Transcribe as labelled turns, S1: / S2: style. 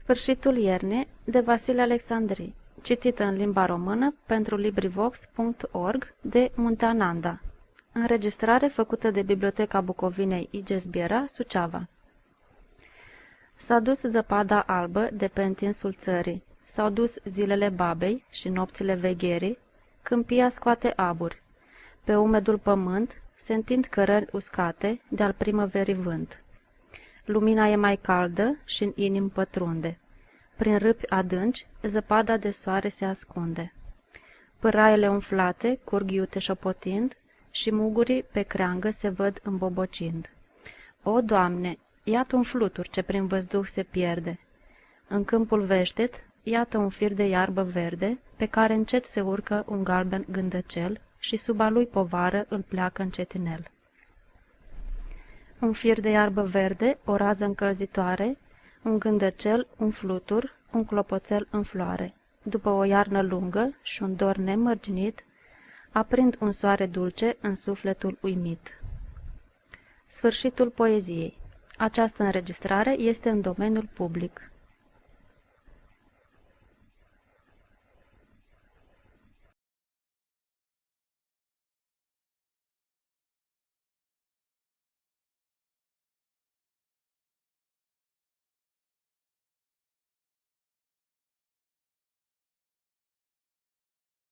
S1: Sfârșitul iernii de Vasile Alexandri, citită în limba română pentru LibriVox.org de Munteananda. Înregistrare făcută de Biblioteca Bucovinei I.G. Sbiera, Suceava. S-a dus zăpada albă de pe întinsul țării, s-au dus zilele babei și nopțile vegherii, câmpia scoate aburi. Pe umedul pământ se întind cărări uscate de-al primăverii vânt. Lumina e mai caldă și în inim pătrunde. Prin râpi adânci, zăpada de soare se ascunde. Pâraiele umflate curg iute șopotind și mugurii pe creangă se văd îmbobocind. O, Doamne, iată un flutur ce prin văzduh se pierde. În câmpul veștet, iată un fir de iarbă verde, pe care încet se urcă un galben gândăcel și sub a lui povară îl pleacă încetinel. Un fir de iarbă verde, o rază încălzitoare, un gândăcel, un flutur, un clopoțel în floare. După o iarnă lungă și un dor nemărginit, aprind un soare dulce în sufletul uimit. Sfârșitul poeziei. Această înregistrare este în domeniul public.